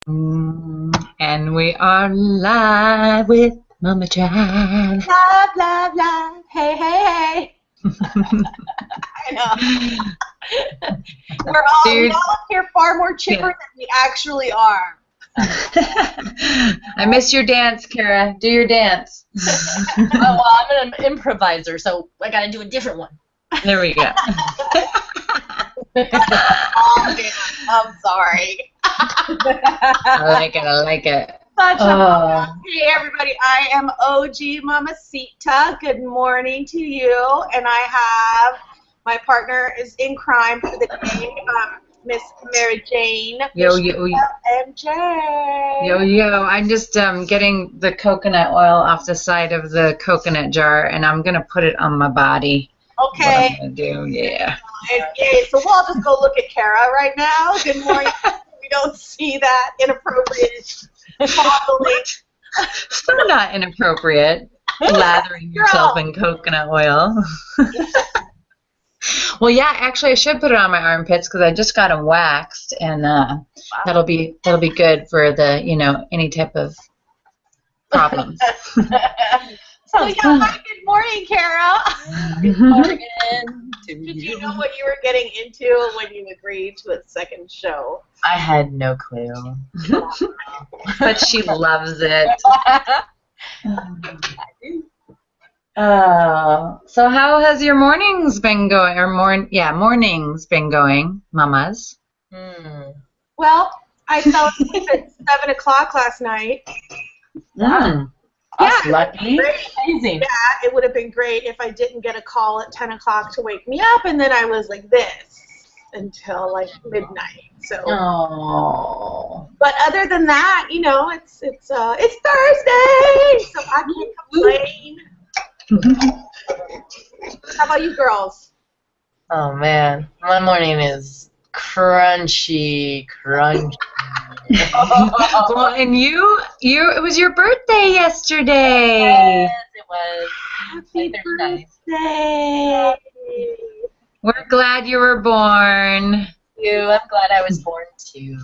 And we are live with Mama John. Love, love, love. Hey, hey, hey. I know. We all appear far more chipper than we actually are. I miss your dance, Cara. Do your dance. Oh, well, I'm an improviser, so I got to do a different one. There we go. I'm sorry. I like it. I like it. Hey, everybody. I am OG Mamacita. Good morning to you. And I have my partner is in crime for the day, Miss Mary Jane. Yo. MJ. Yo. I'm just getting the coconut oil off the side of the coconut jar, and I'm going to put it on my body. Okay. What I'm gonna do, yeah. Okay, so we'll all just go look at Cara right now. Good morning. We don't see that inappropriate fondling. So not inappropriate, lathering yourself in coconut oil. Well, yeah, actually, I should put it on my armpits because I just got them waxed, and that'll be good for the any type of problems. So yeah, good morning, Cara. Good morning. Did you know what you were getting into when you agreed to a second show? I had no clue. But she loves it. So how has your mornings been going? Or mornings been going, mamas? Well, I fell asleep at 7 o'clock last night. That's lucky. Amazing. Yeah, it would have been great if I didn't get a call at 10 o'clock to wake me up, and then I was like this until like midnight. So. Oh. But other than that, it's Thursday, so I can't complain. How about you girls? Oh man, my morning is crunchy. Well, and it was your birthday yesterday. Yes, it was. Happy birthday. We're glad you were born. Thank you. I'm glad I was born too.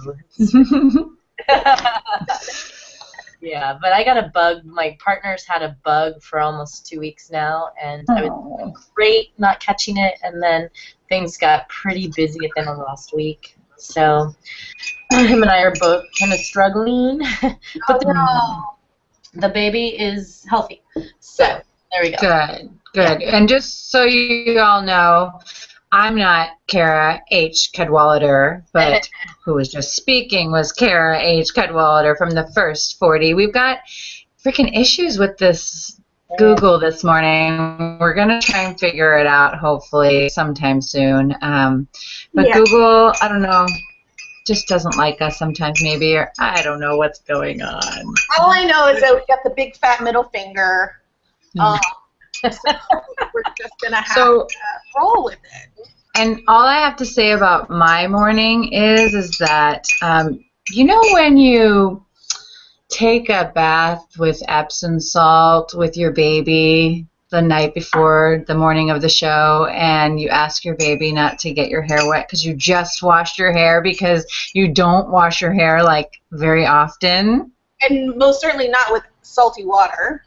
Yeah, but I got a bug. My partner's had a bug for almost 2 weeks now, and I was great not catching it, and then things got pretty busy at the end of last week. So him and I are both kind of struggling, but the baby is healthy. So there we go. Good. And just so you all know, I'm not Cara H. Cadwallader, but who was just speaking was Cara H. Cadwallader from the First 40. We've got freaking issues with this Google this morning. We're going to try and figure it out, hopefully, sometime soon. But Google, I don't know, just doesn't like us sometimes, maybe, or I don't know what's going on. All I know is that we got the big fat middle finger. So we're just going to have to roll with it. And all I have to say about my morning is that, when you take a bath with Epsom salt with your baby the night before the morning of the show, and you ask your baby not to get your hair wet because you just washed your hair because you don't wash your hair, very often. And most certainly not with salty water.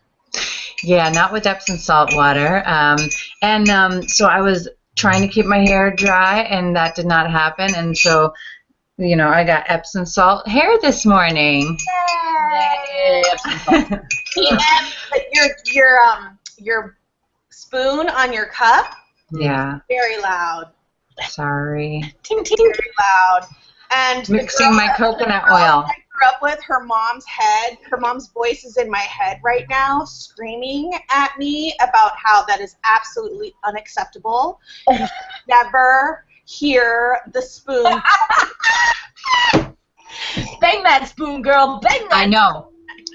Yeah, not with Epsom salt water. So I was trying to keep my hair dry, and that did not happen. And so, I got Epsom salt hair this morning. Yay, Epsom salt. Your spoon on your cup. Yeah. Very loud. Sorry. Ting, ting, very loud. And mixing my coconut oil. I grew up with her mom's voice is in my head right now, screaming at me about how that is absolutely unacceptable. You should never hear the spoon. Bang that spoon, girl. Bang that. I know.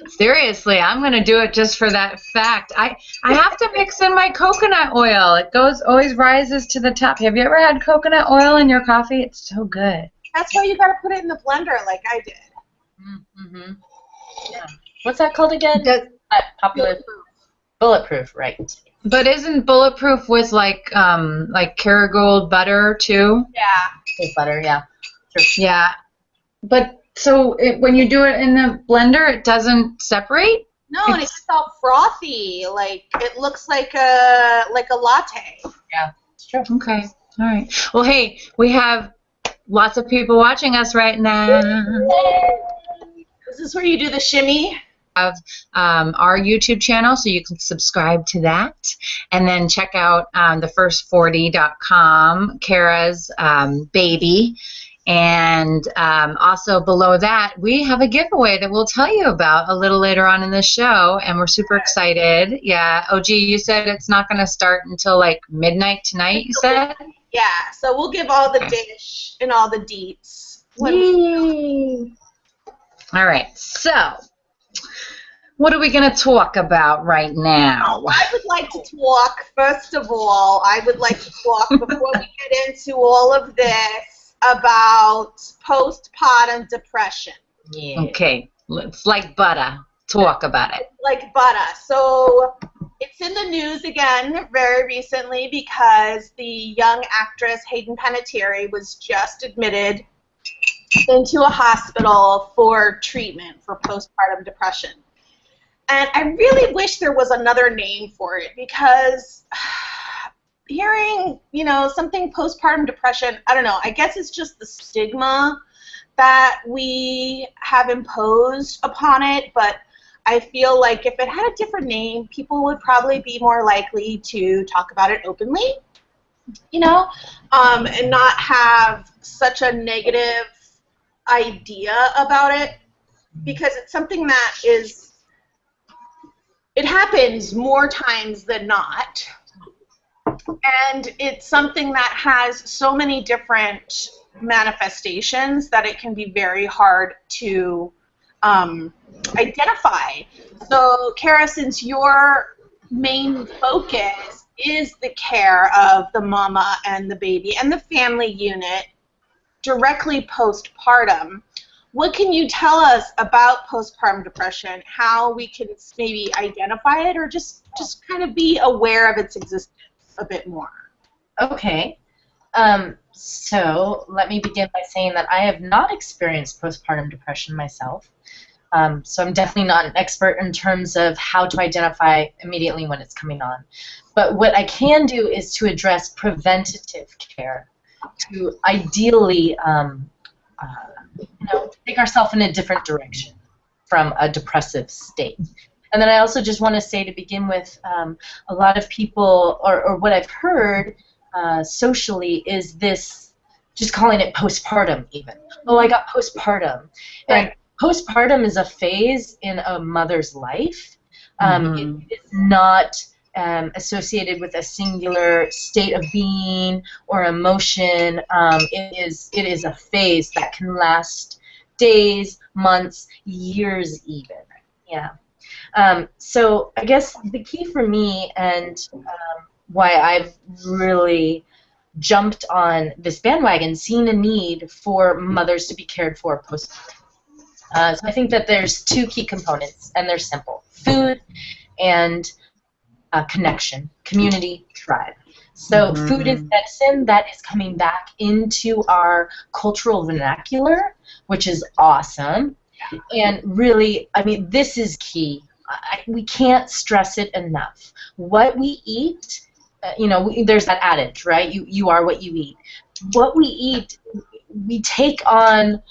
Seriously, I'm going to do it just for that fact. I have to mix in my coconut oil. It always rises to the top. Have you ever had coconut oil in your coffee? It's so good. That's why you got to put it in the blender like I did. Mm-hmm. Yeah. What's that called again? Popular. Bulletproof, right. But isn't bulletproof with Cara butter too? Yeah. With butter, yeah. Sure. Yeah. But So when you do it in the blender, it doesn't separate? No, and it's just all frothy. Like it looks like a latte. Yeah, it's true. Okay. All right. Well, hey, we have lots of people watching us right now. Is this where you do the shimmy? Have our YouTube channel, so you can subscribe to that, and then check out thefirst40.com, Cara's baby, and also below that we have a giveaway that we'll tell you about a little later on in the show, and we're super excited. Yeah, OG, you said it's not going to start until like midnight tonight, you said? Yeah, so we'll give all the dish and all the deets. All right, so what are we going to talk about right now? I would like to talk, first of all, before we get into all of this, about postpartum depression. Yeah. Okay, it's like butter. Talk about it. Like butter. So it's in the news again very recently because the young actress Hayden Panettiere was just admitted into a hospital for treatment for postpartum depression. And I really wish there was another name for it because hearing, something postpartum depression, I don't know, I guess it's just the stigma that we have imposed upon it, but I feel like if it had a different name, people would probably be more likely to talk about it openly, and not have such a negative idea about it, because it's something that it happens more times than not, and it's something that has so many different manifestations that it can be very hard to identify. So, Cara, since your main focus is the care of the mama and the baby and the family unit directly postpartum, what can you tell us about postpartum depression, how we can maybe identify it or just kind of be aware of its existence a bit more? Okay. So let me begin by saying that I have not experienced postpartum depression myself. So I'm definitely not an expert in terms of how to identify immediately when it's coming on. But what I can do is to address preventative care, to ideally take ourselves in a different direction from a depressive state. And then I also just want to say to begin with, a lot of people, or what I've heard socially, is this, just calling it postpartum even. Oh, I got postpartum. Right. And postpartum is a phase in a mother's life. It is not associated with a singular state of being or emotion. It is a phase that can last days, months, years even. Yeah. So I guess the key for me and why I've really jumped on this bandwagon, seeing a need for mothers to be cared for postpartum. So I think that there's two key components, and they're simple: food and connection, community, tribe. So food is medicine. That is coming back into our cultural vernacular, which is awesome. And really, I mean, this is key. We can't stress it enough. What we eat, there's that adage, right? You are what you eat. What we eat, we take on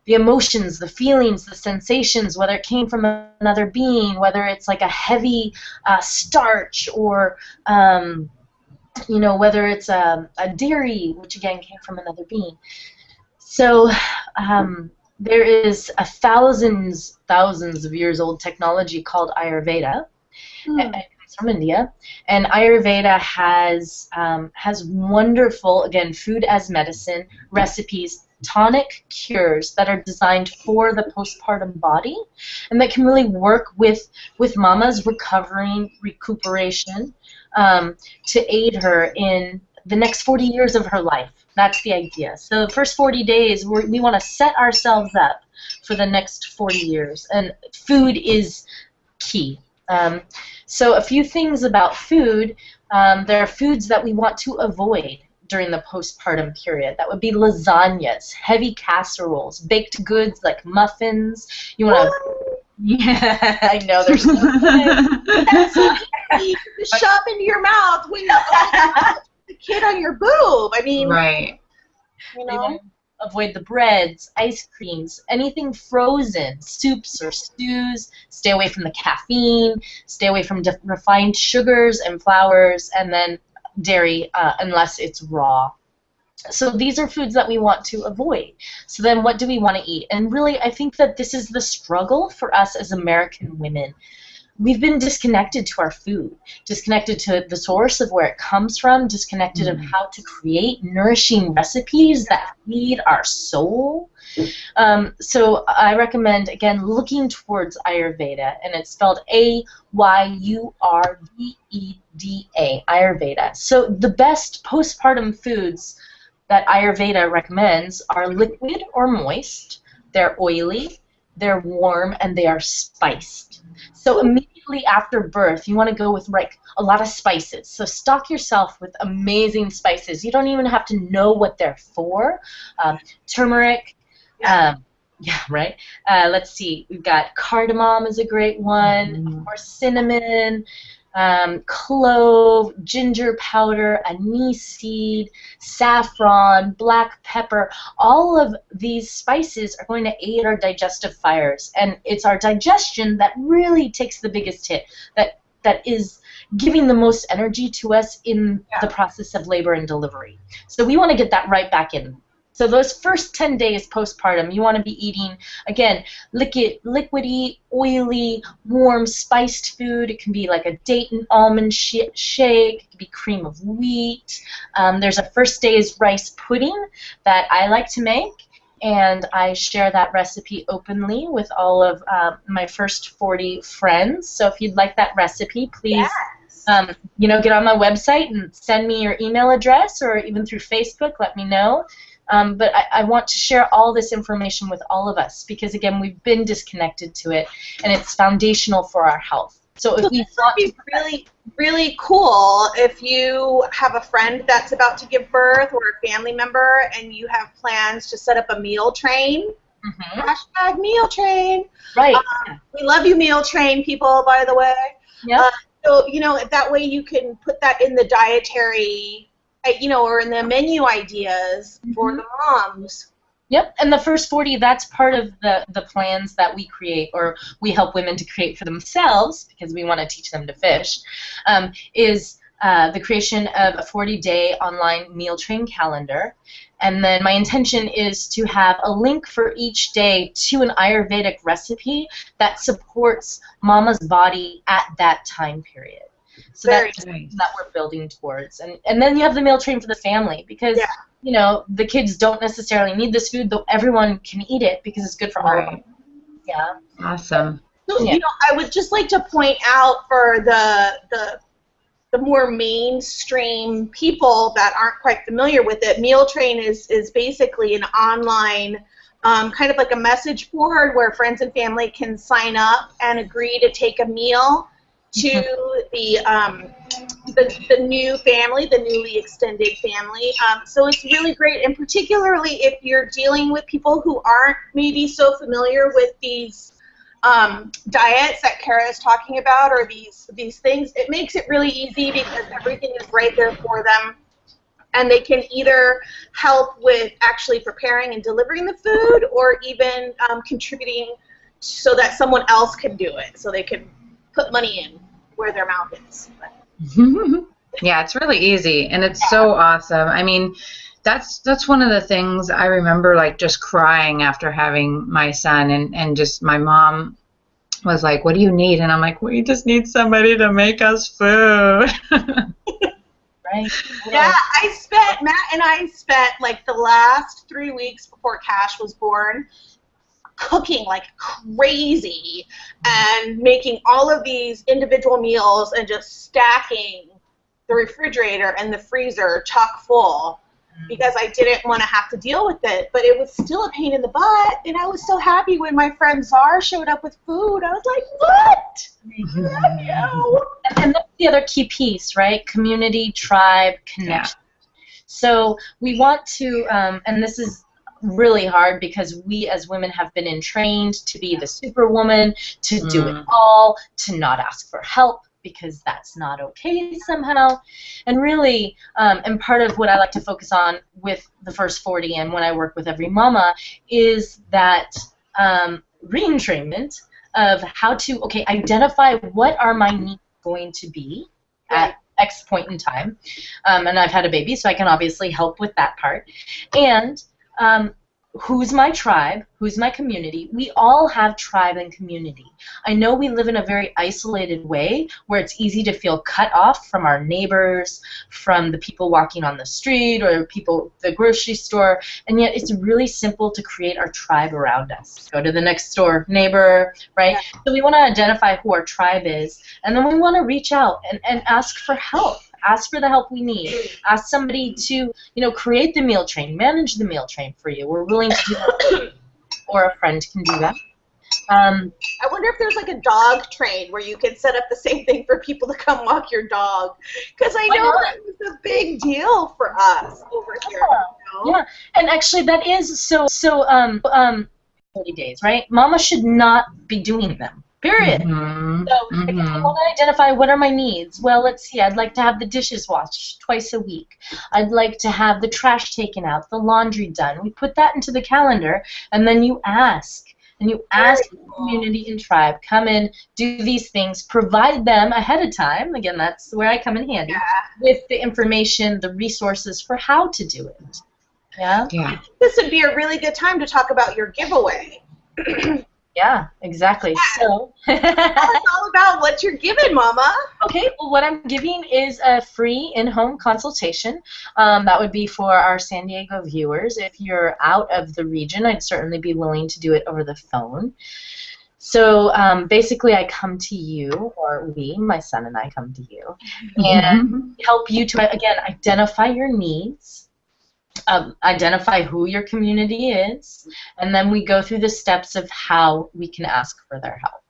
the emotions, the feelings, the sensations, whether it came from another being, whether it's like a heavy starch, or whether it's a dairy, which again came from another being. So there is a thousands of years old technology called Ayurveda. It comes from India, and Ayurveda has wonderful, again, food as medicine recipes, tonic cures that are designed for the postpartum body, and that can really work with mama's recuperation to aid her in the next 40 years of her life. That's the idea. So the first 40 days, we want to set ourselves up for the next 40 years, and food is key. So a few things about food. There are foods that we want to avoid during the postpartum period. That would be lasagnas, heavy casseroles, baked goods like muffins. You want to... Yeah, I know there's no That's so easy to shove into your mouth when you have the kid on your boob. I mean, right. You know, avoid the breads, ice creams, anything frozen, soups or stews. Stay away from the caffeine. Stay away from refined sugars and flours, and then dairy unless it's raw. So these are foods that we want to avoid. So then what do we want to eat? And really, I think that this is the struggle for us as American women. We've been disconnected to our food, disconnected to the source of where it comes from, disconnected of how to create nourishing recipes that feed our soul. So I recommend, again, looking towards Ayurveda, and it's spelled Ayurveda, Ayurveda. So the best postpartum foods that Ayurveda recommends are liquid or moist, they're oily, they're warm, and they are spiced. So immediately after birth, you want to go with like a lot of spices. So stock yourself with amazing spices. You don't even have to know what they're for. Turmeric, yeah, right? Let's see. We've got cardamom is a great one, or cinnamon, clove, ginger powder, anise seed, saffron, black pepper. All of these spices are going to aid our digestive fires, and it's our digestion that really takes the biggest hit, that is giving the most energy to us in the process of labor and delivery. So we want to get that right back in. So those first 10 days postpartum, you want to be eating, again, liquidy, oily, warm, spiced food. It can be like a date and almond shake. It can be cream of wheat. There's a first day's rice pudding that I like to make, and I share that recipe openly with all of my first 40 friends. So if you'd like that recipe, please get on my website and send me your email address, or even through Facebook, let me know. But I want to share all this information with all of us because, again, we've been disconnected to it, and it's foundational for our health. So if this would be really, really cool if you have a friend that's about to give birth or a family member and you have plans to set up a meal train. Hashtag meal train. Right. We love you, meal train people, by the way. Yeah. So, that way you can put that in the dietary, or in the menu ideas for the moms. Yep, and the first 40, that's part of the plans that we create, or we help women to create for themselves, because we want to teach them to fish, is the creation of a 40-day online meal train calendar. And then my intention is to have a link for each day to an Ayurvedic recipe that supports mama's body at that time period. So that's that we're building towards. And then you have the meal train for the family, because the kids don't necessarily need this food, though everyone can eat it because it's good for all of them. Yeah. Awesome. So, I would just like to point out for the more mainstream people that aren't quite familiar with it, Meal Train is basically an online kind of like a message board where friends and family can sign up and agree to take a meal to the new family, the newly extended family. So it's really great, and particularly if you're dealing with people who aren't maybe so familiar with these diets that Cara is talking about, or these things, it makes it really easy because everything is right there for them. And they can either help with actually preparing and delivering the food, or even contributing so that someone else can do it, so they can put money in where their mouth is. Yeah, it's really easy, and it's so awesome. I mean, that's one of the things I remember, like, just crying after having my son, and just my mom was like, "What do you need?" And I'm like, "We just need somebody to make us food." Right. Yeah, Matt and I spent like the last 3 weeks before Cash was born cooking like crazy and making all of these individual meals and just stacking the refrigerator and the freezer chock full because I didn't want to have to deal with it. But it was still a pain in the butt, and I was so happy when my friend Czar showed up with food. I was like, what? Love you. And that's the other key piece, right? Community, tribe, connection. So we want to, and this is really hard because we as women have been trained to be the superwoman, to do it all, to not ask for help because that's not okay somehow. And really, and part of what I like to focus on with the First 40 and when I work with every mama is that re-entrainment of how to, okay, identify what are my needs going to be at X point in time. And I've had a baby, so I can obviously help with that part. And who's my tribe? Who's my community? We all have tribe and community. I know we live in a very isolated way where it's easy to feel cut off from our neighbors, from the people walking on the street or people at the grocery store, and yet it's really simple to create our tribe around us. Go to the next door neighbor, right? So we want to identify who our tribe is, and then we want to reach out and ask for help. Ask for the help we need. Ask somebody to, create the meal train, manage the meal train for you. We're willing to do that, or a friend can do that. I wonder if there's like a dog train where you can set up the same thing for people to come walk your dog, because I know that was a big deal for us over here. Yeah, and actually that is so 30 days, right? Mama should not be doing them. Period. So again, I want to identify what are my needs. Well, let's see. I'd like to have the dishes washed twice a week. I'd like to have the trash taken out, the laundry done. We put that into the calendar, and then you ask. And you ask the community and tribe, come in, do these things, provide them ahead of time. Again, that's where I come in handy, with the information, the resources for how to do it. Yeah? This would be a really good time to talk about your giveaway. Yeah, exactly. So tell us all about what you're giving, Mama. Okay, well, what I'm giving is a free in-home consultation. That would be for our San Diego viewers. If you're out of the region, I'd certainly be willing to do it over the phone. So basically, I come to you, or we, my son and I come to you, and help you to, again, identify your needs. Identify who your community is, and then we go through the steps of how we can ask for their help.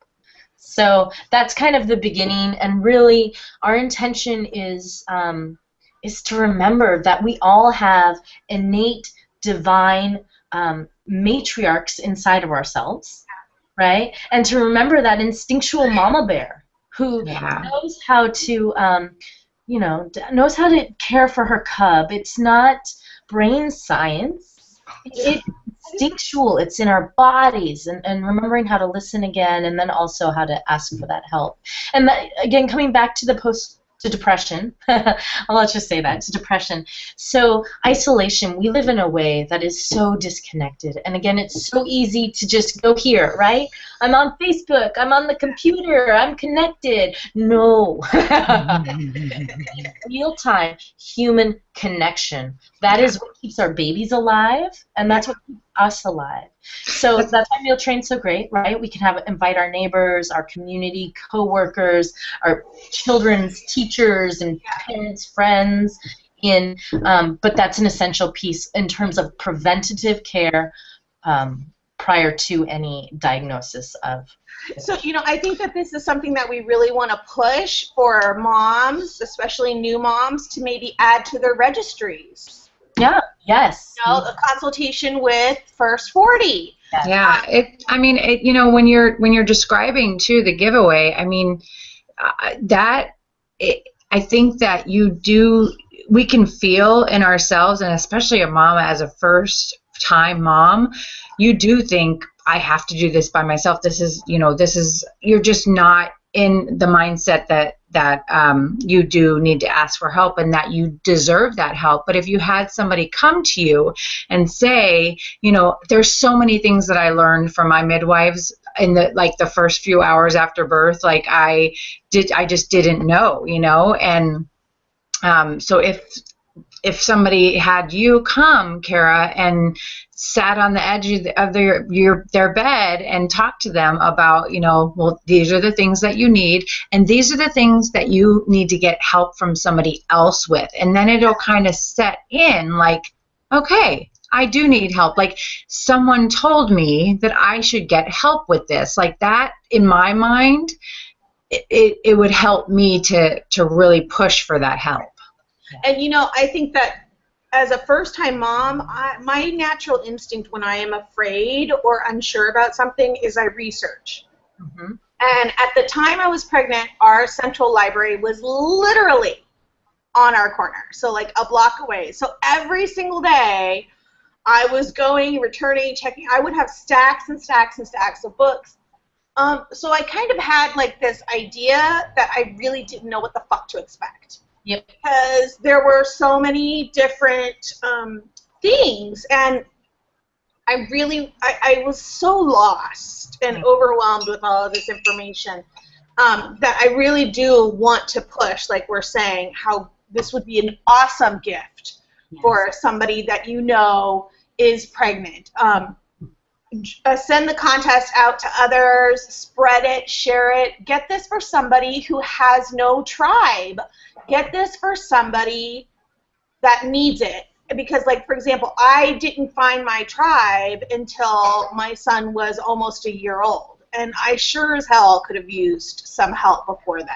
So that's kind of the beginning, and really our intention is to remember that we all have innate divine matriarchs inside of ourselves, right? And to remember that instinctual mama bear who knows how to knows how to care for her cub. It's not brain science. It's instinctual. It's in our bodies, and remembering how to listen again, and then also how to ask for that help. And that, again, coming back to to depression, I'll just say that, to depression. So isolation, we live in a way that is so disconnected. And again, it's so easy to just go here, right? I'm on Facebook, I'm on the computer, I'm connected. No. Real-time human connection. That is what keeps our babies alive, and that's what keeps us alive. So that's why Meal Train's so great, right? We can invite our neighbors, our community, co-workers, our children's teachers and parents, friends in, but that's an essential piece in terms of preventative care prior to any diagnosis of. So, I think that this is something that we really want to push for moms, especially new moms, to maybe add to their registries. Yeah, yes. A consultation with First 40. Yeah, when you're describing too the giveaway, I think that we can feel in ourselves, and especially a mama as a first-time mom, you do think, I have to do this by myself. You're just not in the mindset that you do need to ask for help and that you deserve that help. But if you had somebody come to you and say, there's so many things that I learned from my midwives in the first few hours after birth, I just didn't know, and so if somebody had you come, Cara, and sat on the edge of their bed and talked to them about, well, these are the things that you need, and these are the things that you need to get help from somebody else with, and then it'll kind of set in okay, I do need help. Someone told me that I should get help with this. That, in my mind, it would help me to really push for that help. And I think that as a first-time mom, my natural instinct when I am afraid or unsure about something is I research. Mm-hmm. And at the time I was pregnant, our central library was literally on our corner, so like a block away. So every single day I was going, returning, checking. I would have stacks and stacks and stacks of books. So I kind of had like this idea that I really didn't know what the fuck to expect. Yep. Because there were so many different things, and I was so lost and overwhelmed with all of this information that I really do want to push, like we're saying, how this would be an awesome gift for somebody that you know is pregnant. Send the contest out to others, spread it, share it. Get this for somebody who has no tribe. Get this for somebody that needs it. Because, like, for example, I didn't find my tribe until my son was almost a year old. And I sure as hell could have used some help before then.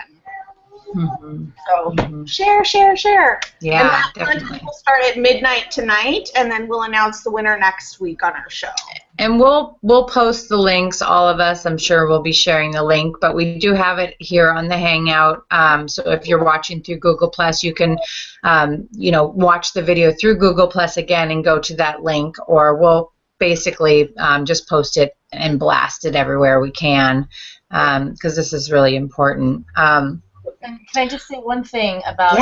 Mm-hmm. So share, share, share. Yeah, and that definitely. will start at midnight tonight, and then we'll announce the winner next week on our show. And we'll post the links, all of us. I'm sure we'll be sharing the link, but we do have it here on the Hangout. So if you're watching through Google Plus, you can, watch the video through Google Plus again and go to that link, or we'll basically just post it and blast it everywhere we can, because this is really important. And can I just say one thing about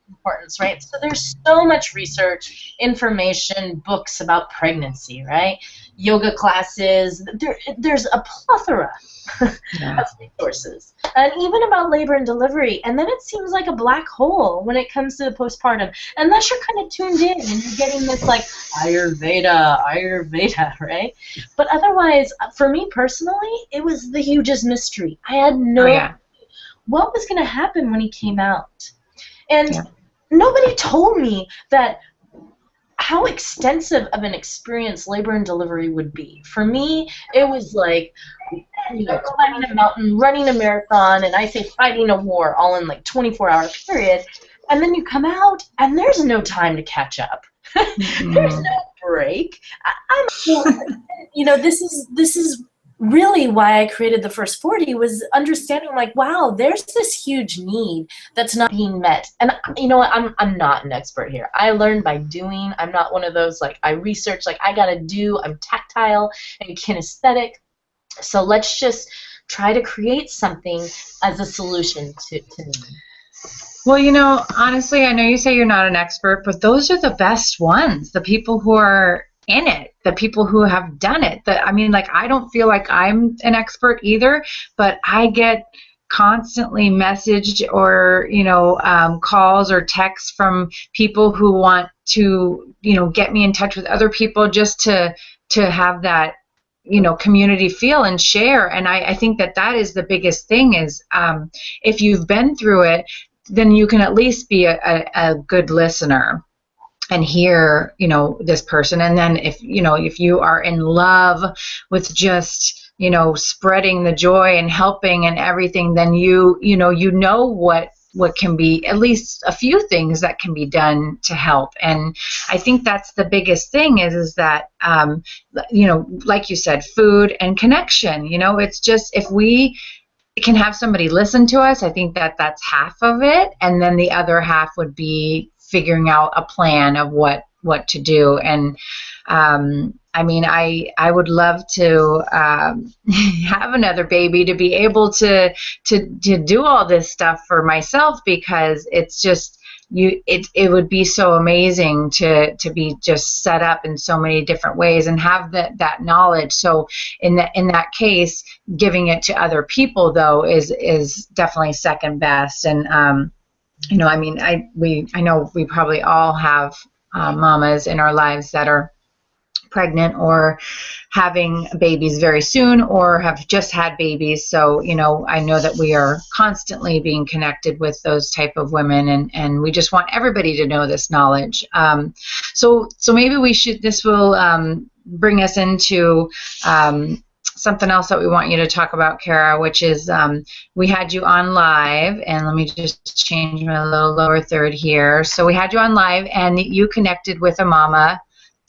importance, right? So there's so much research, information, books about pregnancy, right? Yoga classes. There's a plethora of resources, and even about labor and delivery. And then it seems like a black hole when it comes to the postpartum, unless you're kind of tuned in and you're getting this like Ayurveda, right? But otherwise, for me personally, it was the hugest mystery. I had no idea what was going to happen when he came out. And nobody told me that how extensive of an experience labor and delivery would be. For me, it was like, climbing a mountain, running a marathon, and I say fighting a war all in like 24-hour period. And then you come out, and there's no time to catch up. There's no break. This is really why I created the First 40, was understanding like, wow, there's this huge need that's not being met. And you know what, I'm not an expert here. I learned by doing. I'm not one of those like I research, like I gotta do. I'm tactile and kinesthetic. So let's just try to create something as a solution to me. Well, honestly, I know you say you're not an expert, but those are the best ones, the people who are in it, the people who have done it. I don't feel like I'm an expert either, but I get constantly messaged or calls or texts from people who want to get me in touch with other people just to have that community feel and share. And I think that is the biggest thing is if you've been through it, then you can at least be a good listener and hear, this person. And then if you are in love with just, spreading the joy and helping and everything, then you know what can be at least a few things that can be done to help. And I think that's the biggest thing is that, like you said, food and connection, it's just, if we can have somebody listen to us, I think that's half of it. And then the other half would be figuring out a plan of what to do. And I would love to have another baby to be able to do all this stuff for myself, because it's just it would be so amazing to be just set up in so many different ways and have that knowledge. So in that case, giving it to other people though is definitely second best. And I know we probably all have mamas in our lives that are pregnant or having babies very soon or have just had babies. So, I know that we are constantly being connected with those type of women, and we just want everybody to know this knowledge. So maybe this will bring us into some something else that we want you to talk about, Cara, which is we had you on live, and let me just change my little lower third here. So we had you on live, and you connected with a mama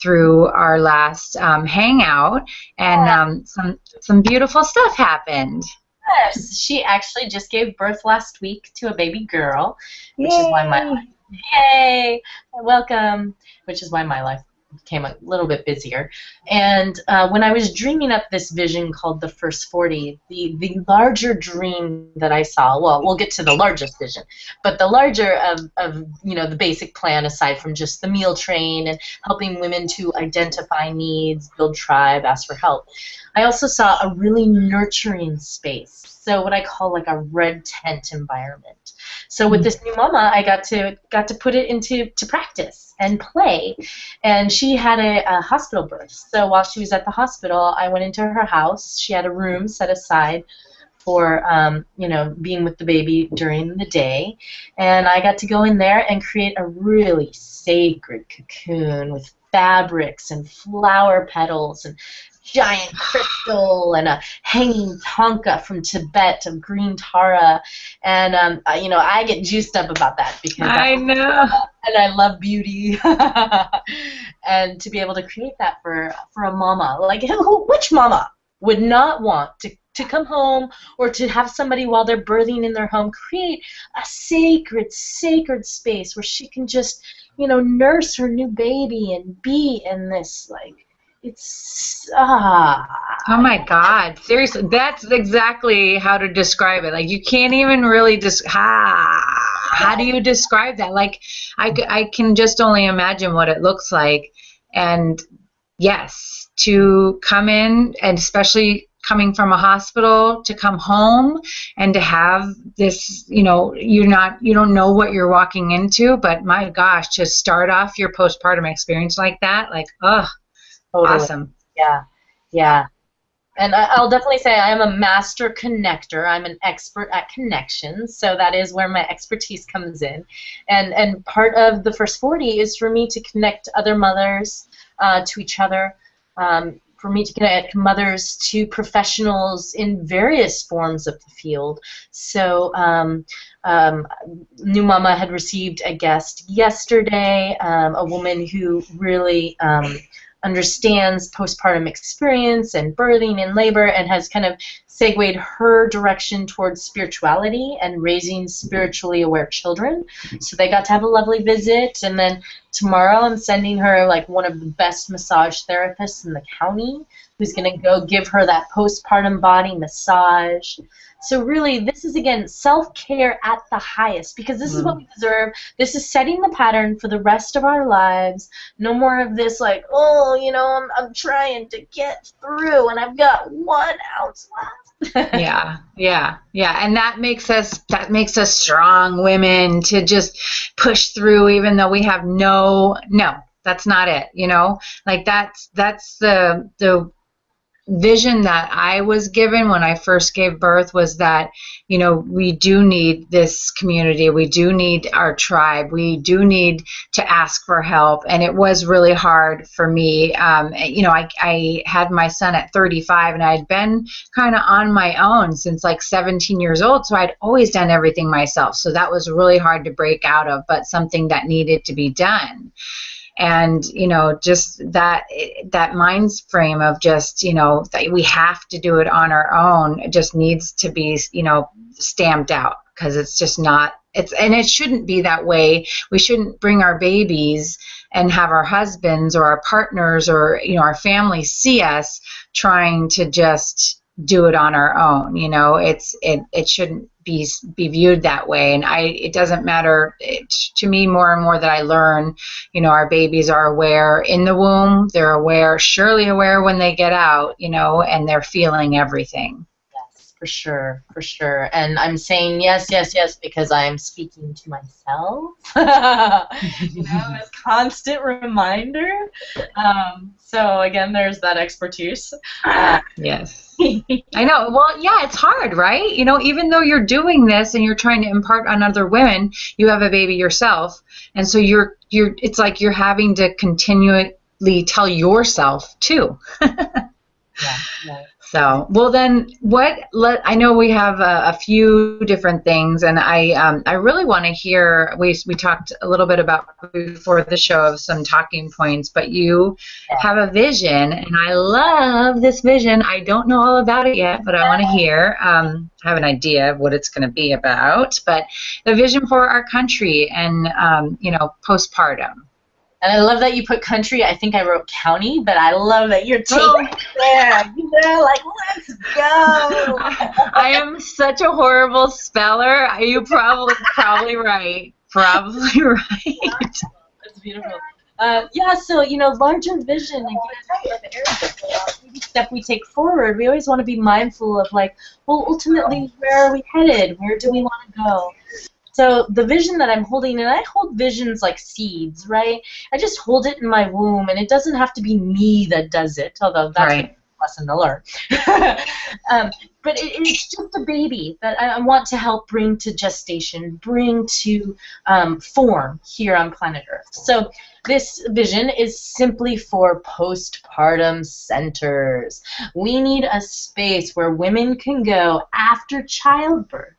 through our last hangout, and some beautiful stuff happened. Yes, she actually just gave birth last week to a baby girl, which is why my life, yay, welcome, which is why my life became a little bit busier. And when I was dreaming up this vision called the First 40, the larger dream that I saw, well, we'll get to the largest vision, but the larger of you know, the basic plan, aside from just the meal train and helping women to identify needs, build tribe, ask for help, I also saw a really nurturing space. So what I call like a red tent environment. So with this new mama, I got to put it into practice and play. And she had a hospital birth. So while she was at the hospital, I went into her house. She had a room set aside for you know, being with the baby during the day. And I got to go in there and create a really sacred cocoon with fabrics and flower petals and giant crystal and a hanging tonka from Tibet of green tara, and you know, I get juiced up about that because I know, and I love beauty, and to be able to create that for a mama, like which mama would not want to come home or to have somebody while they're birthing in their home create a sacred space where she can just, you know, nurse her new baby and be in this, like, it's oh my God, seriously, that's exactly how to describe it. Like, you can't even really how do you describe that? Like, I can just only imagine what it looks like. And yes, to come in, and especially coming from a hospital, to come home and to have this, you know, you don't know what you're walking into, but my gosh, to start off your postpartum experience like that, like, oh, totally. awesome. Yeah. And I'll definitely say I am a master connector. I'm an expert at connections, so that is where my expertise comes in. And part of the First 40 is for me to connect other mothers to each other, for me to connect mothers to professionals in various forms of the field. So New Mama had received a guest yesterday, a woman who really understands postpartum experience and birthing and labor, and has kind of segued her direction towards spirituality and raising spiritually aware children. So they got to have a lovely visit, and then tomorrow I'm sending her like one of the best massage therapists in the county who's going to go give her that postpartum body massage. So really, this is, again, self-care at the highest, because this is what we deserve. This is setting the pattern for the rest of our lives. No more of this, like, oh, you know, I'm trying to get through, and I've got 1 ounce left. Yeah. And that makes us strong women to just push through, even though we have no, that's not it, you know? Like, that's the vision that I was given when I first gave birth, was that, you know, we do need this community, we do need our tribe, we do need to ask for help. And it was really hard for me. You know, I had my son at 35, and I had been kind of on my own since like 17 years old, so I'd always done everything myself. So that was really hard to break out of, but something that needed to be done. And, you know, just that mind frame of just, you know, that we have to do it on our own, it just needs to be, you know, stamped out, because it's just not, and it shouldn't be that way. We shouldn't bring our babies and have our husbands or our partners or, you know, our family see us trying to just do it on our own. You know, it shouldn't be viewed that way. And it doesn't matter to me, more and more that I learn, you know, our babies are aware in the womb, they're aware, surely aware when they get out, you know, and they're feeling everything. Yes, for sure. And I'm saying yes because I'm speaking to myself, you know, as constant reminder. So again, there's that expertise. Yes. I know. Well, yeah, it's hard, right? You know, even though you're doing this and you're trying to impart on other women, you have a baby yourself, and so it's like you're having to continually tell yourself too. Yeah. So, well then, I know we have a few different things, and I really want to hear. We talked a little bit about before the show of some talking points, but you have a vision, and I love this vision. I don't know all about it yet, but I want to hear. I have an idea of what it's going to be about, but the vision for our country and postpartum. And I love that you put country. I think I wrote county, but I love that you're taking it there. Like, let's go. I am such a horrible speller. You probably right. Probably right. That's beautiful. So, larger vision. Each step we take forward, we always want to be mindful of, ultimately, where are we headed? Where do we want to go? So the vision that I'm holding, and I hold visions like seeds, right? I just hold it in my womb, and it doesn't have to be me that does it, although that's a lesson to learn. But it's just a baby that I want to help bring to gestation, bring to form here on planet Earth. So this vision is simply for postpartum centers. We need a space where women can go after childbirth.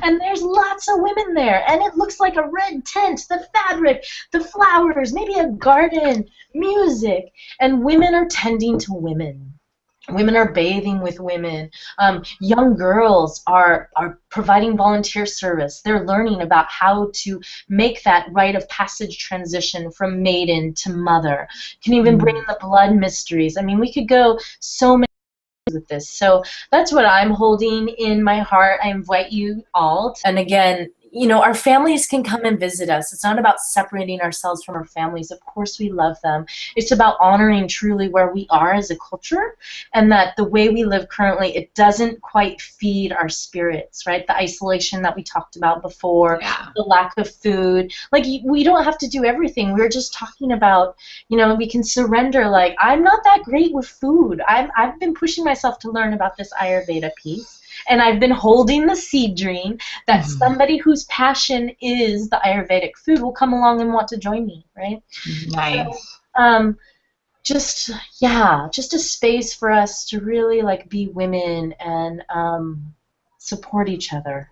And there's lots of women there, and it looks like a red tent, the fabric, the flowers, maybe a garden, music, and women are tending to women. Women are bathing with women. Young girls are providing volunteer service. They're learning about how to make that rite of passage transition from maiden to mother. Can even bring in the blood mysteries. I mean, we could go so many with this. So that's what I'm holding in my heart. I invite you all to, and again, our families can come and visit us. It's not about separating ourselves from our families. Of course we love them. It's about honoring truly where we are as a culture, and that the way we live currently, it doesn't quite feed our spirits, right? The isolation that we talked about before, the lack of food. We don't have to do everything. We were just talking about, we can surrender. I'm not that great with food. I've been pushing myself to learn about this Ayurveda piece. And I've been holding the seed dream that somebody whose passion is the Ayurvedic food will come along and want to join me, right? Nice. So, just a space for us to really be women and support each other.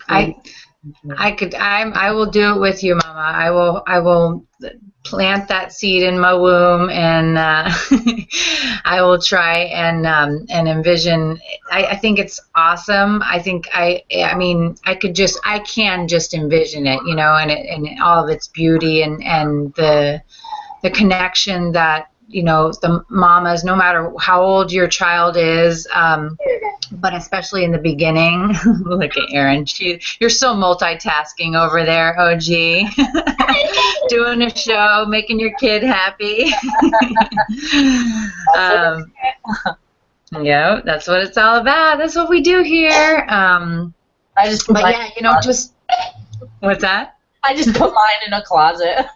I will do it with you, Mama. I will plant that seed in my womb, and I will try and envision. I think it's awesome. I think I can just envision it, and all of its beauty and the connection that the mamas, no matter how old your child is, but especially in the beginning. Look at Erin. You're so multitasking over there, OG. Doing a show, making your kid happy. That's what it's all about. That's what we do here. What's that? I just put mine in a closet.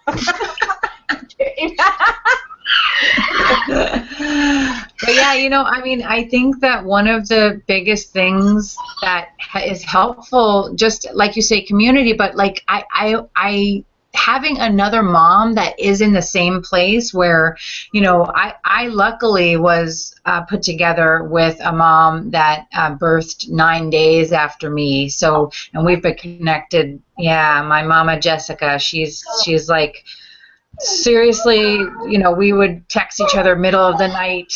But I think that one of the biggest things that is helpful, just like you say, community, but I having another mom that is in the same place where, I luckily was put together with a mom that birthed 9 days after me. So, and we've been connected. Yeah, my mama Jessica, she's like, seriously, we would text each other middle of the night,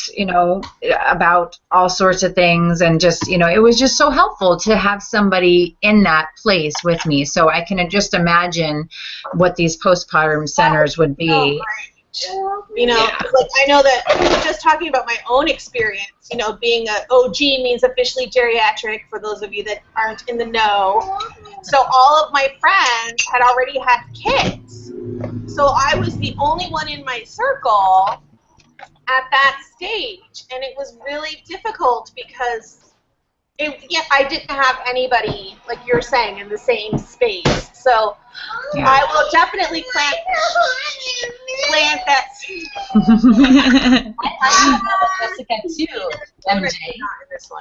about all sorts of things, and just, it was just so helpful to have somebody in that place with me. So I can just imagine what these postpartum centers would be. I know that just talking about my own experience, being a OG means officially geriatric for those of you that aren't in the know. So all of my friends had already had kids. So I was the only one in my circle at that stage, and it was really difficult because I didn't have anybody, like you're saying, in the same space. So I will definitely plant that seed. I have Jessica too, MJ.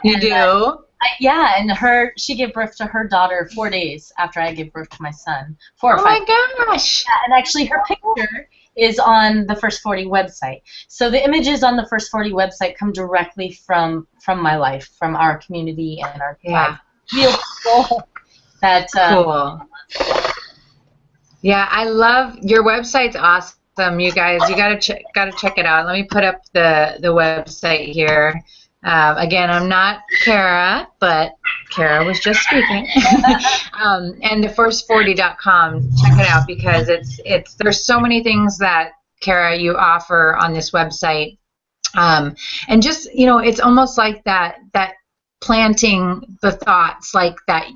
You do? And she gave birth to her daughter 4 days after I gave birth to my son. 4 or 5. Oh my gosh! Yeah, and actually her picture is on the First 40 website. So the images on the First 40 website come directly from my life, from our community and our tribe. Real people that cool. Yeah, I love your website's awesome. You guys, you gotta check it out. Let me put up the website here. Again, I'm not Cara, but Cara was just speaking. And thefirst40.com. Check it out because there's so many things that Cara you offer on this website. And just, you know, it's almost like that planting the thoughts like that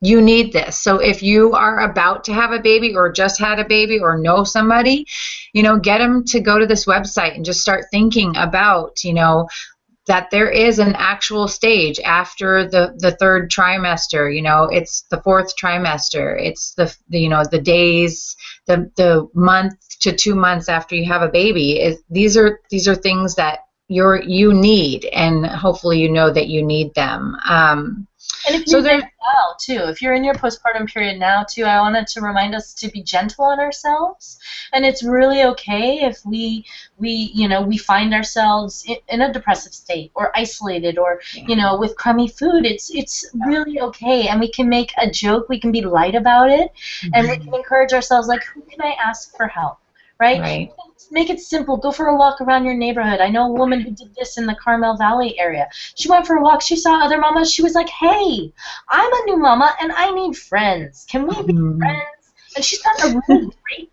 you need this. So if you are about to have a baby or just had a baby or know somebody, you know, get them to go to this website and just start thinking about, you know, that there is an actual stage after the third trimester. You know, it's the fourth trimester. It's the you know, the days, the month to 2 months after you have a baby. These are things that you need, and hopefully you know that you need them. And if you're there now, too, if you're in your postpartum period now, too, I wanted to remind us to be gentle on ourselves. And it's really okay if we find ourselves in a depressive state or isolated or, you know, with crummy food. It's really okay. And we can make a joke. We can be light about it. And we can encourage ourselves, like, who can I ask for help? Right? Make it simple. Go for a walk around your neighborhood. I know a woman who did this in the Carmel Valley area. She went for a walk. She saw other mamas. She was like, hey, I'm a new mama, and I need friends. Can we be friends? And she's got a really great,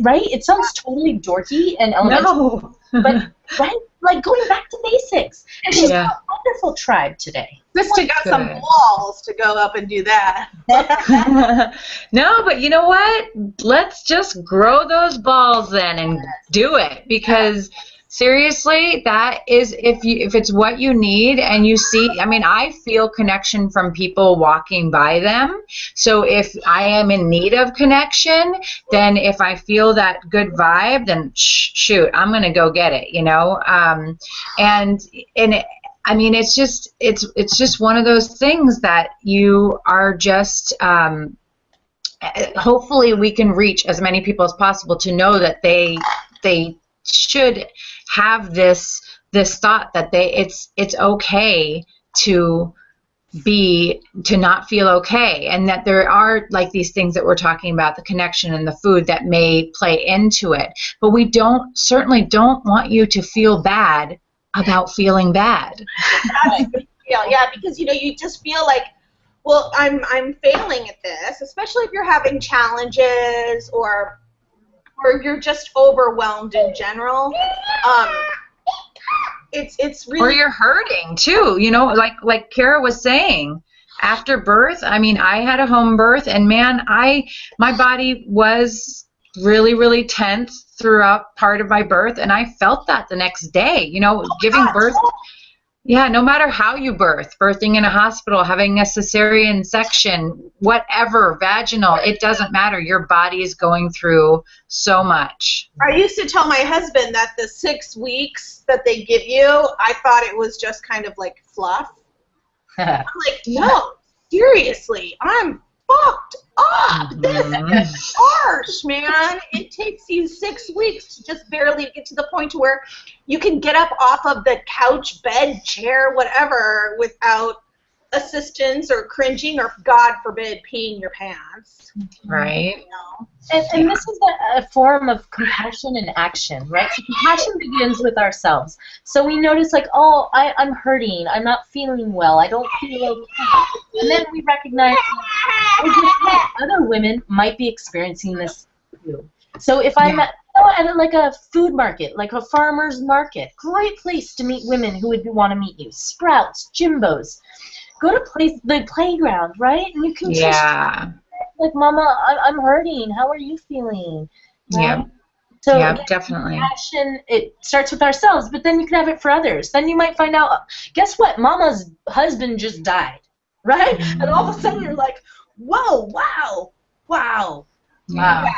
right? It sounds totally dorky and elemental, but, right? Like going back to basics. And she's got a wonderful tribe today. Krista got some balls to go up and do that. No, but you know what? Let's just grow those balls then and do it, because seriously, that is, if it's what you need and you see, I mean, I feel connection from people walking by them. So if I am in need of connection, then if I feel that good vibe, then shoot, I'm going to go get it, you know? I mean, it's just one of those things that you are just, hopefully we can reach as many people as possible to know that they should have this thought that it's okay to not feel okay, and that there are, like, these things that we're talking about, the connection and the food, that may play into it. But we certainly don't want you to feel bad about feeling bad. Yeah, because, you know, you just feel like, well, I'm failing at this, especially if you're having challenges or you're just overwhelmed in general. It's really, or you're hurting too, you know, like Cara was saying, after birth. I mean, I had a home birth, and man, my body was really, really tense throughout part of my birth, and I felt that the next day, you know, giving birth. Yeah, no matter how you birthing in a hospital, having a cesarean section, whatever, vaginal, it doesn't matter. Your body is going through so much. I used to tell my husband that the 6 weeks that they give you, I thought it was just kind of like fluff. I'm like, no, seriously, I'm fucked up. This is harsh, man. It takes you 6 weeks to just barely get to the point to where you can get up off of the couch, bed, chair, whatever, without assistance or cringing or, God forbid, peeing your pants. Right. You know? And this is a form of compassion in action, right? So compassion begins with ourselves. So we notice, like, oh, I'm hurting. I'm not feeling well. I don't feel okay. And then we recognize that other women might be experiencing this too. So if I'm at like a food market, like a farmer's market, great place to meet women who would want to meet you. Sprouts, Jimbo's. Go to the playground, right? And you can just, like, Mama, I'm hurting. How are you feeling? Right? Yeah. So definitely. Compassion, it starts with ourselves, but then you can have it for others. Then you might find out, guess what? Mama's husband just died, right? And all of a sudden you're like, whoa, wow. Wow. Right?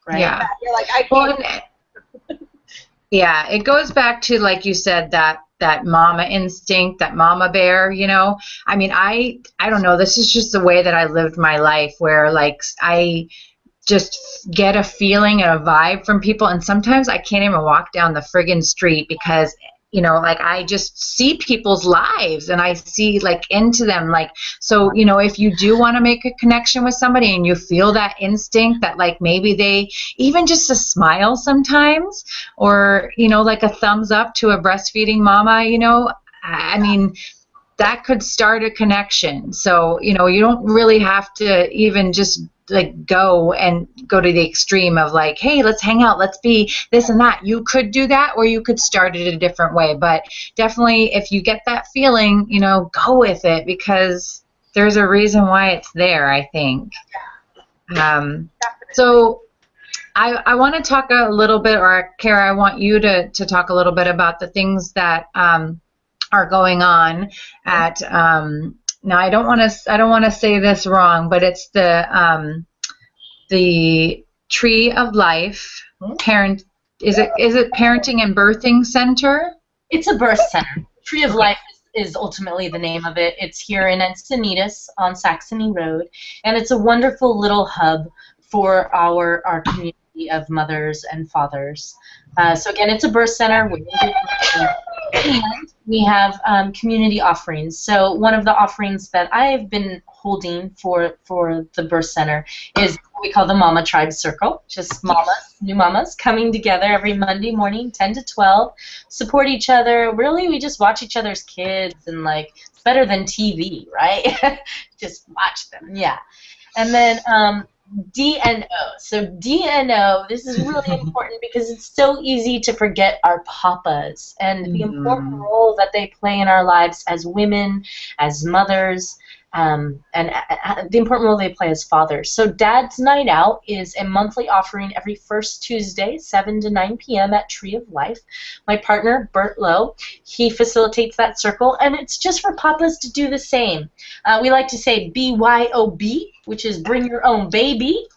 Yeah. You're like, I can't. Yeah, it goes back to, like you said, that mama instinct, that mama bear, you know. I mean, I don't know, this is just the way that I lived my life, where, like, just get a feeling and a vibe from people. And sometimes I can't even walk down the friggin' street because, you know, like I just see people's lives and I see like into them. Like, so, you know, if you do want to make a connection with somebody and you feel that instinct that like maybe they even just a smile sometimes, or, you know, like a thumbs up to a breastfeeding mama, you know, I mean, that could start a connection. So, you know, you don't really have to even just like go to the extreme of like, hey, let's hang out, let's be this and that. You could do that, or you could start it a different way. But definitely, if you get that feeling, you know, go with it, because there's a reason why it's there, I think. So I want to talk a little bit, or Cara, I want you to talk a little bit about the things that are going on at now I don't want to say this wrong, but it's the Tree of Life is it Parenting and Birthing Center? It's a birth center. Tree of Life is ultimately the name of it. It's here in Encinitas on Saxony Road, and it's a wonderful little hub for our community of mothers and fathers. So again, it's a birth center. And we have community offerings. So one of the offerings that I've been holding for the birth center is what we call the Mama Tribe Circle. Just mamas, new mamas, coming together every Monday morning, 10 to 12, support each other. Really, we just watch each other's kids, and like, it's better than TV, right? Just watch them, yeah. And then DNO. So DNO, this is really important because it's so easy to forget our papas and the important role that they play in our lives as women, as mothers, and the important role they play as fathers. So Dad's Night Out is a monthly offering every first Tuesday, 7 to 9 p.m. at Tree of Life. My partner, Bert Lowe, he facilitates that circle, and it's just for papas to do the same. We like to say BYOB, which is bring your own baby.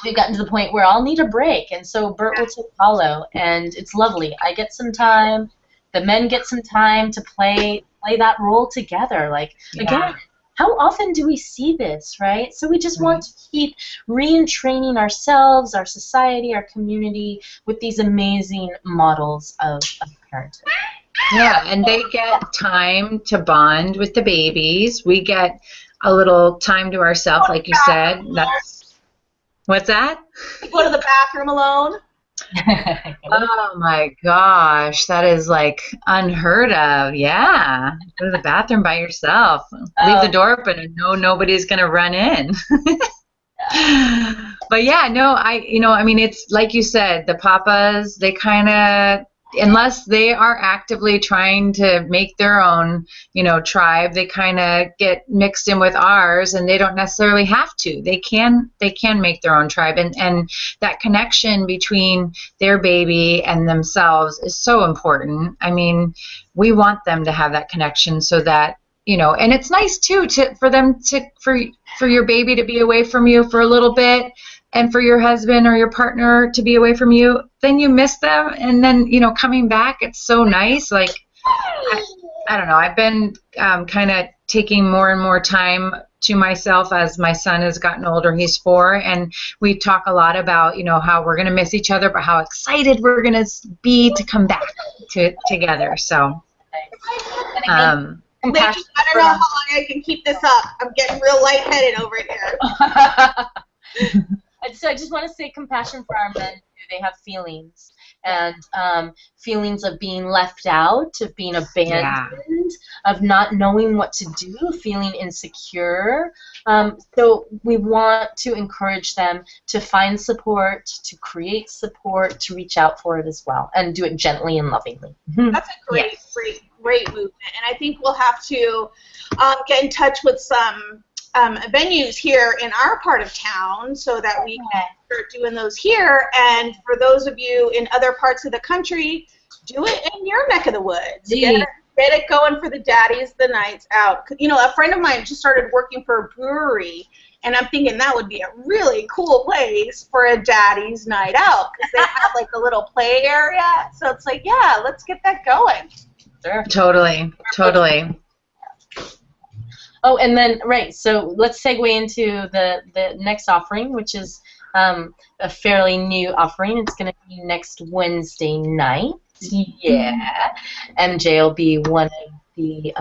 We've gotten to the point where I'll need a break, and so Bert will take follow, and it's lovely. I get some time, the men get some time to play that role together. Like, again, how often do we see this, right? So we just want to keep re-entraining ourselves, our society, our community with these amazing models of parenting. Yeah, and they get time to bond with the babies. We get a little time to ourselves, like you said. What's that? You go to the bathroom alone. Oh my gosh, that is like unheard of. Yeah, go to the bathroom by yourself. Leave the door open and know nobody's gonna run in. But yeah, no, I mean, it's like you said, the papas, they kind of, unless they are actively trying to make their own, tribe, they kind of get mixed in with ours, and they don't necessarily have to. They can make their own tribe, and that connection between their baby and themselves is so important. I mean, we want them to have that connection so that, and it's nice too for your baby to be away from you for a little bit, and for your husband or your partner to be away from you. Then you miss them, and then coming back, it's so nice. Like, I don't know, I've been kind of taking more and more time to myself as my son has gotten older. He's 4, and we talk a lot about how we're going to miss each other, but how excited we're going to be to come back together. So Ladies, I don't know how long I can keep this up. I'm getting real lightheaded over here. So I just want to say compassion for our men. They have feelings, and feelings of being left out, of being abandoned, of not knowing what to do, feeling insecure. So we want to encourage them to find support, to create support, to reach out for it as well, and do it gently and lovingly. That's a great movement, and I think we'll have to get in touch with some venues here in our part of town so that we can start doing those here. And for those of you in other parts of the country, do it in your neck of the woods. Get it going for the daddies, the nights out. A friend of mine just started working for a brewery, and I'm thinking that would be a really cool place for a daddy's night out, because they have like a little play area. So it's like, yeah, let's get that going. Sure. Totally. Oh, and then, right, so let's segue into the next offering, which is a fairly new offering. It's going to be next Wednesday night. Yeah. MJ will be one of the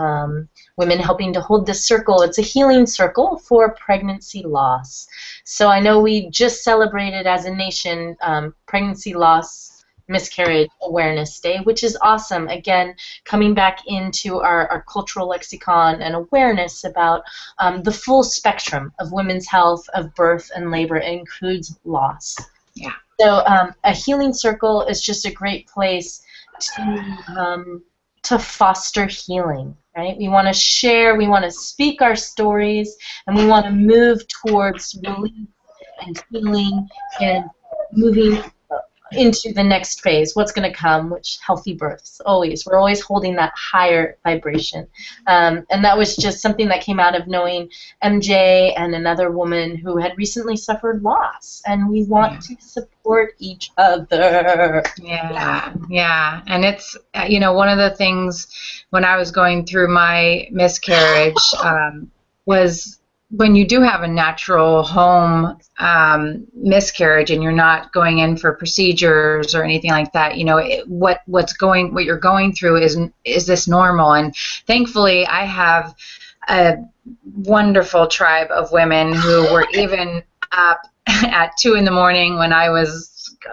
women helping to hold this circle. It's a healing circle for pregnancy loss. So I know we just celebrated as a nation Pregnancy Loss Miscarriage Awareness Day, which is awesome. Again, coming back into our cultural lexicon and awareness about the full spectrum of women's health, of birth and labor. It includes loss. Yeah. So a healing circle is just a great place to foster healing, right? We want to share, we want to speak our stories, and we want to move towards relief and healing and moving into the next phase, what's going to come, which healthy births, always. We're always holding that higher vibration. And that was just something that came out of knowing MJ and another woman who had recently suffered loss. And we want to support each other. Yeah. And it's, one of the things when I was going through my miscarriage was when you do have a natural home miscarriage and you're not going in for procedures or anything like that, what you're going through is this normal? And thankfully I have a wonderful tribe of women who were even up at 2 in the morning when I was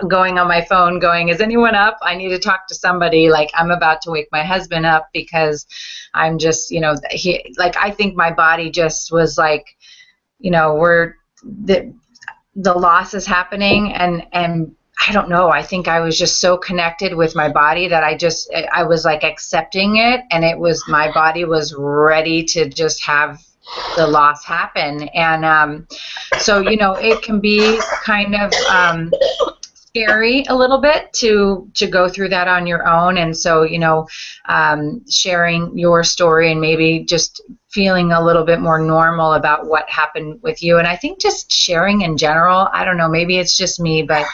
going on my phone going, is anyone up? I need to talk to somebody. Like, I'm about to wake my husband up because I'm just, I think my body just was like, the loss is happening, and I don't know, I think I was just so connected with my body that I was like accepting it, and my body was ready to just have the loss happen. And so it can be kind of scary a little bit to go through that on your own. And so sharing your story and maybe just feeling a little bit more normal about what happened with you. And I think just sharing in general, I don't know, maybe it's just me, but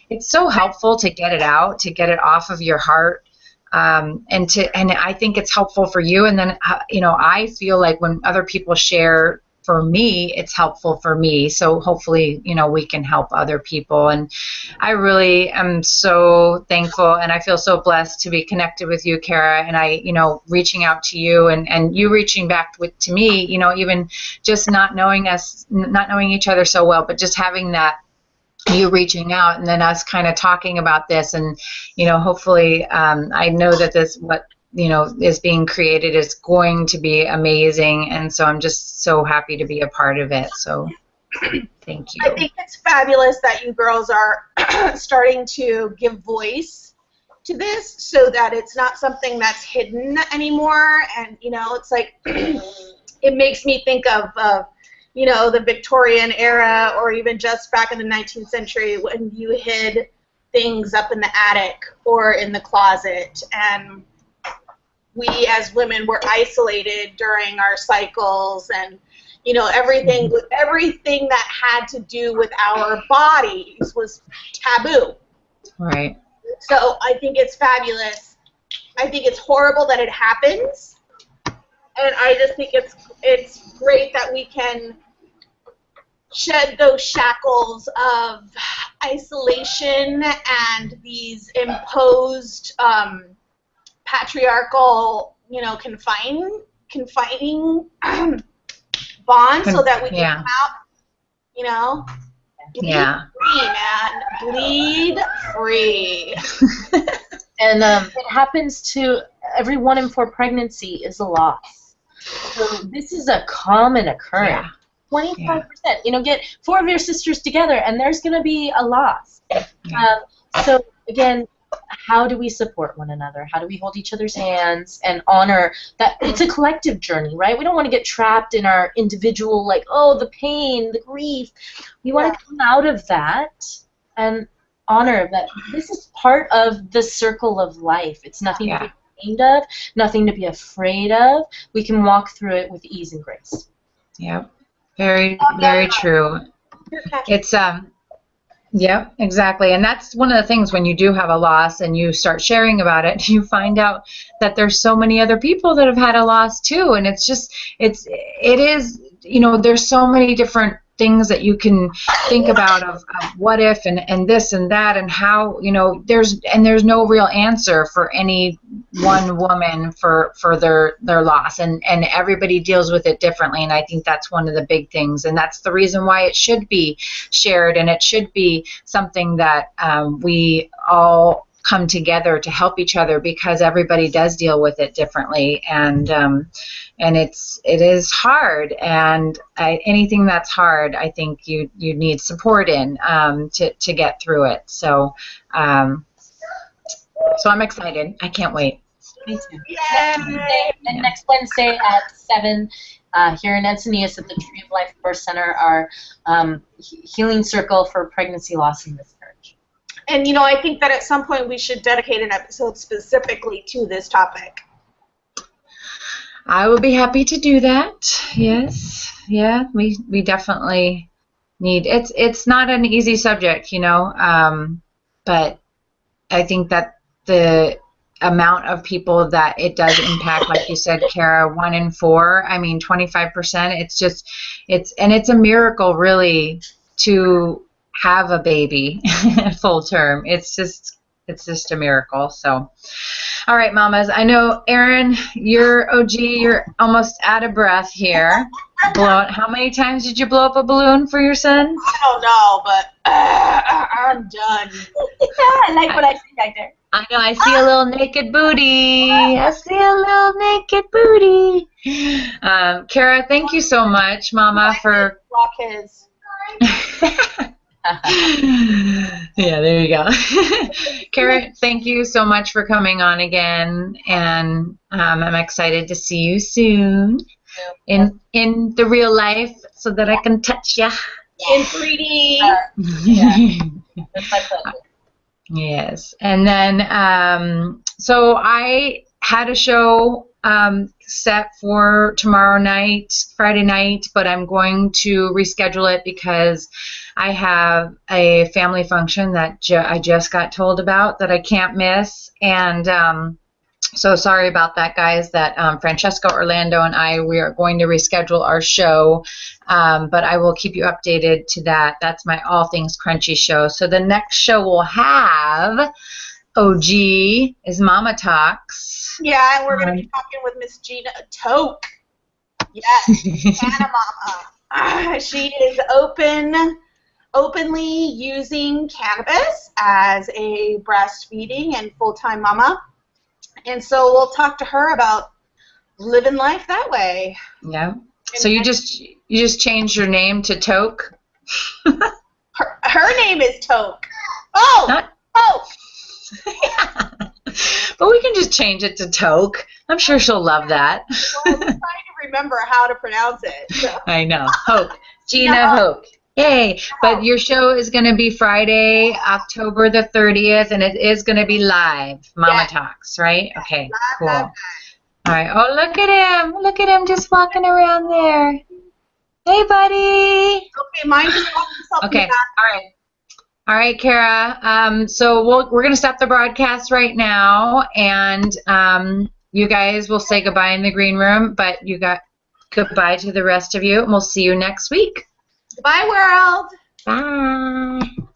it's so helpful to get it out, to get it off of your heart. And I think it's helpful for you. And then, I feel like when other people share for me, it's helpful for me. So hopefully, we can help other people. And I really am so thankful, and I feel so blessed to be connected with you, Cara, and I, reaching out to you and you reaching back to me, even just not knowing each other so well, but just having that, you reaching out and then us kind of talking about this. And, hopefully, I know that what is being created is going to be amazing, and so I'm just so happy to be a part of it. So thank you. I think it's fabulous that you girls are starting to give voice to this so that it's not something that's hidden anymore. And it's like it makes me think of the Victorian era, or even just back in the 19th century when you hid things up in the attic or in the closet, and we as women were isolated during our cycles, and everything that had to do with our bodies was taboo. Right. So I think it's fabulous. I think it's horrible that it happens, and I just think it's great that we can shed those shackles of isolation and these imposed patriarchal, confining bonds, so that we can come out, bleed free, man, bleed free. And it happens to every 1 in 4 pregnancy is a loss. So this is a common occurrence. Yeah. 25%. Get 4 of your sisters together, and there's going to be a loss. So again, how do we support one another? How do we hold each other's hands and honor that it's a collective journey, right? We don't want to get trapped in our individual, the pain, the grief. We want to come out of that and honor that this is part of the circle of life. It's nothing to be ashamed of, nothing to be afraid of. We can walk through it with ease and grace. Yeah, very, very true. It's Yep, exactly. And that's one of the things when you do have a loss and you start sharing about it, you find out that there's so many other people that have had a loss too. And it's just, it is, there's so many different things that you can think about of what if and this and that and how, there's no real answer for any one woman for their loss, and everybody deals with it differently. And I think that's one of the big things, and that's the reason why it should be shared, and it should be something that we all come together to help each other, because everybody does deal with it differently, and it is hard, and anything that's hard, I think you need support in to get through it. So so I'm excited. I can't wait. Me too. And next Wednesday at 7 here in Encinitas at the Tree of Life Birth Center, our healing circle for pregnancy, loss, and miscarriage. And, I think that at some point we should dedicate an episode specifically to this topic. I will be happy to do that. Yes. Yeah, we definitely need, it's not an easy subject, but I think that the amount of people that it does impact, like you said, Cara, 1 in 4, 25%, it's a miracle really to have a baby full term. It's just a miracle. So, all right, mamas. I know, Erin, you're OG. You're almost out of breath here. How many times did you blow up a balloon for your son? I don't know, but I'm done. I like what I see back there. I know. I see a little naked booty. I see a little naked booty. Cara, thank you so much, Mama, for. Block his. Yeah, there you go. Cara, thank you so much for coming on again, and I'm excited to see you soon in the real life, so that I can touch you in 3D. That's my pleasure. Yes, and then so I had a show set for tomorrow night, Friday night, but I'm going to reschedule it because I have a family function that I just got told about that I can't miss, and so sorry about that, guys, that Francesco, Orlando, and we are going to reschedule our show, but I will keep you updated to that. That's my All Things Crunchy show. So the next show we'll have OG is Mama Talks. Yeah, and we're going to be talking with Miss Gina Toke. Yes, Anna Mama. She is openly using cannabis as a breastfeeding and full-time mama. And so we'll talk to her about living life that way. Yeah. So you just changed your name to Toke? Her name is Toke. Oh! Yeah. But we can just change it to Toke. I'm sure she'll love that. Well, I'm trying to remember how to pronounce it. So. I know. Hoke. Gina Hoke. Yay. But your show is going to be Friday, October the 30th, and it is going to be live. Mama Talks, right? Okay, cool. All right. Oh, look at him. Look at him just walking around there. Hey, buddy. Okay, mine just walked himself. Okay, all right. All right, Cara. So we're going to stop the broadcast right now, and you guys will say goodbye in the green room, but you got goodbye to the rest of you, and we'll see you next week. Bye, world. Bye.